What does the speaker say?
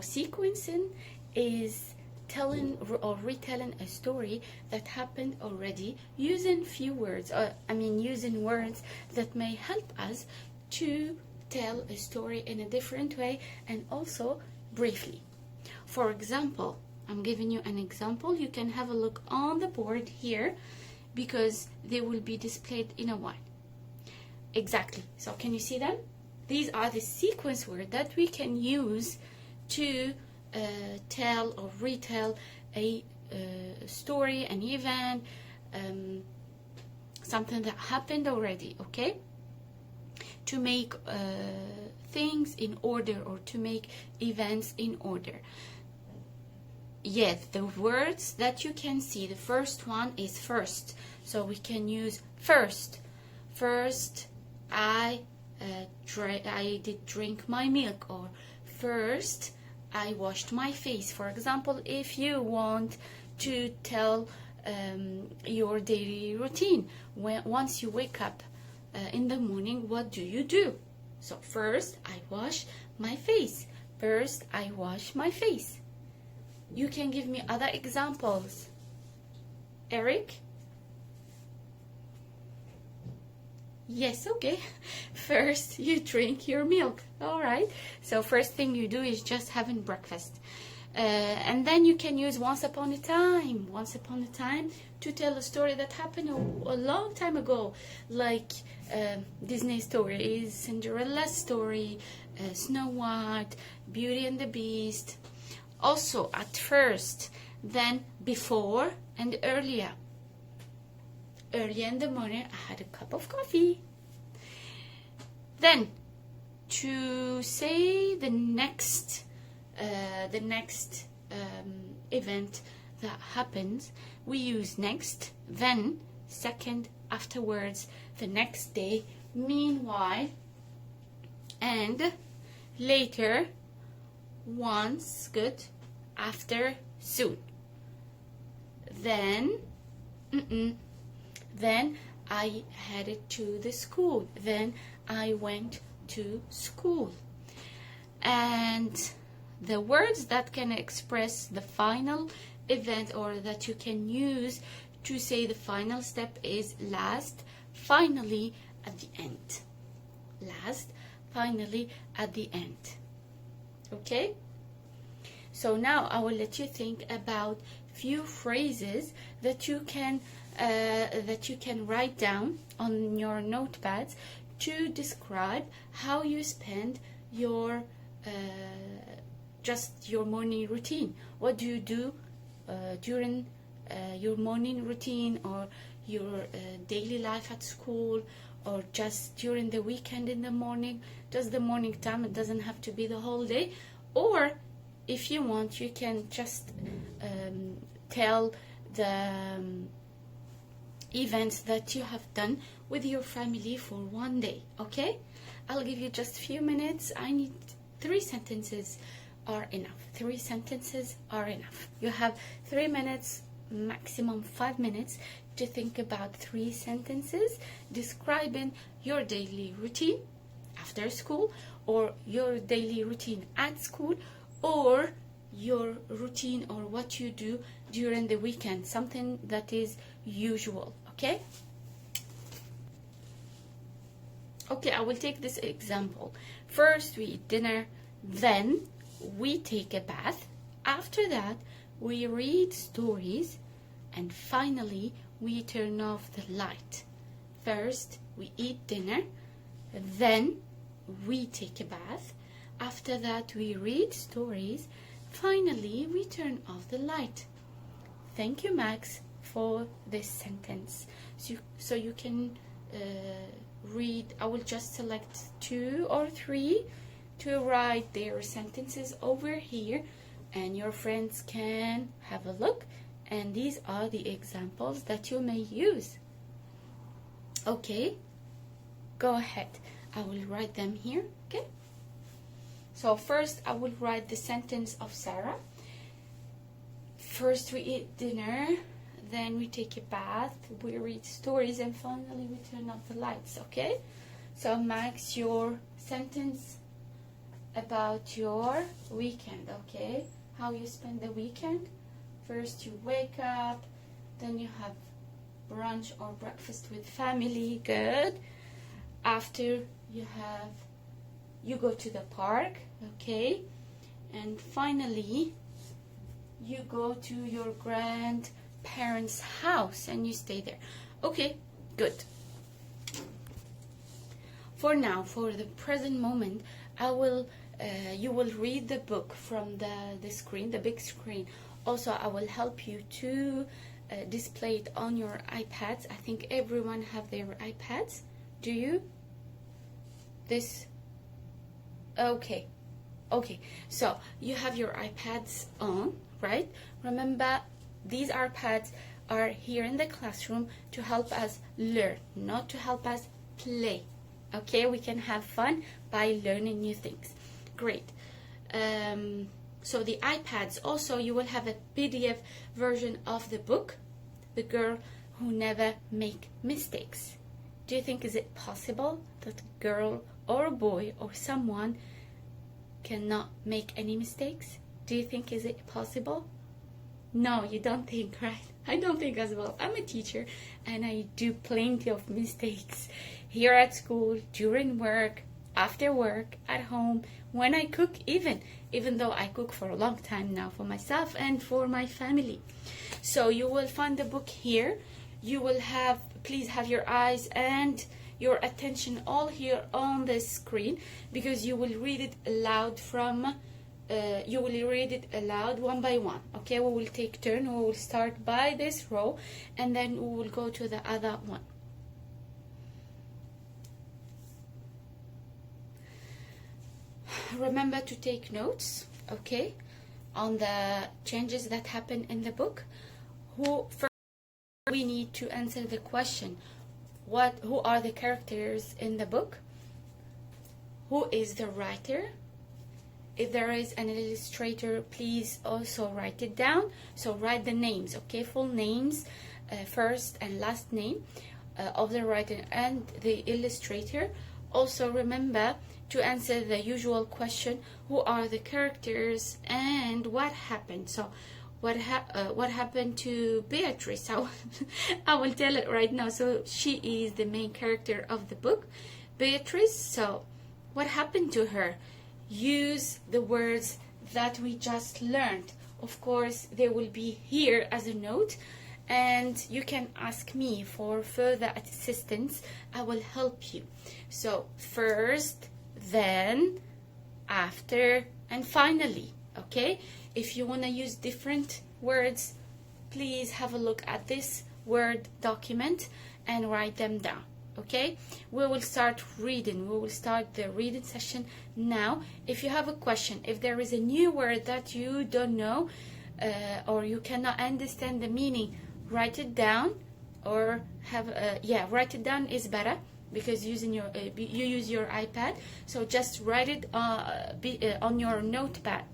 Sequencing is telling or retelling a story that happened already using few words, using words that may help us to tell a story in a different way and also briefly. For example, I'm giving you an example. You can have a look on the board here because they will be displayed in a while. Exactly. So can you see them? These are the sequence words that we can use to tell or retell a story, an event, something that happened already, okay? To make things in order or to make events in order. Yes, the words that you can see, the first one is first. So we can use first. First, I did drink my milk, or first, I washed my face. For example, if you want to tell your daily routine, once you wake up in the morning, what do you do? So first, I wash my face. First, I wash my face. You can give me other examples. Eric? Yes, okay. First, you drink your milk. All right. So first thing you do is just having breakfast. And then you can use once upon a time. Once upon a time to tell a story that happened a long time ago. Like Disney stories, Cinderella's story, Snow White, Beauty and the Beast. Also at first, then before and earlier. Early in the morning, I had a cup of coffee. Then, to say the next event that happens, we use next, then, second, afterwards, the next day, meanwhile, and later, once, good, after, soon. Then, Then I headed to the school. Then I went to school. And the words that can express the final event or that you can use to say the final step is last, finally, at the end. Last, finally, at the end. Okay? So now I will let you think about few phrases that you can write down on your notepads to describe how you spend your just your morning routine. What do you do during your morning routine or your daily life at school, or just during the weekend in the morning, just the morning time? It doesn't have to be the whole day. Or if you want, you can just tell the events that you have done with your family for one day. Okay, I'll give you just a few minutes. I need 3 sentences are enough. 3 sentences are enough. You have 3 minutes, maximum 5 minutes to think about 3 sentences describing your daily routine after school, or your daily routine at school, or your routine or what you do during the weekend, something that is usual. Okay, I will take this example. First we eat dinner, then we take a bath, after that we read stories, and finally we turn off the light. First we eat dinner, then we take a bath, after that we read stories, finally we turn off the light. Thank you, Max, for this sentence. So you can read. I will just select 2 or 3 to write their sentences over here, and your friends can have a look, and these are the examples that you may use. Okay, go ahead. I will write them here. Okay, so first I will write the sentence of Sarah. First we eat dinner, then we take a bath, we read stories, and finally we turn off the lights. Okay, so Max, your sentence about your weekend, okay? How you spend the weekend. First you wake up, then you have brunch or breakfast with family, good. After you go to the park, okay? And finally you go to your grandparents' house and you stay there. Okay, good. For now, for the present moment, you will read the book from the screen, the big screen. Also, I will help you to display it on your iPads. I think everyone have their iPads. Do you? Okay. So you have your iPads on, right? Remember, these iPads are here in the classroom to help us learn, not to help us play. Okay, we can have fun by learning new things. Great. So the iPads, also you will have a PDF version of the book, The Girl Who Never Make Mistakes. Do you think is it possible that a girl or a boy or someone cannot make any mistakes? Do you think is it possible? No, you don't think, right? I don't think as well. I'm a teacher and I do plenty of mistakes here at school, during work, after work, at home, when I cook, even though I cook for a long time now for myself and for my family. So you will find the book here. You will please have your eyes and your attention all here on the screen, because you will read it aloud one by one. Okay, we will take turn. We will start by this row and then we will go to the other one. Remember to take notes, okay, on the changes that happen in the book. First we need to answer the question, who are the characters in the book? Who is the writer? If there is an illustrator, please also write it down. So write the names, okay, full names, first and last name of the writer and the illustrator. Also remember to answer the usual question, who are the characters and what happened. So what happened to Beatrice? I will tell it right now. So she is the main character of the book, Beatrice. So what happened to her? Use the words that we just learned. Of course, they will be here as a note, and you can ask me for further assistance. I will help you. So first, then, after, and finally, okay? If you want to use different words, please have a look at this Word document and write them down, okay? We will start reading. We will start the reading session now. If you have a question, if there is a new word that you don't know or you cannot understand the meaning, write it down, or write it down is better, because you use your iPad. So just write it on your notepad.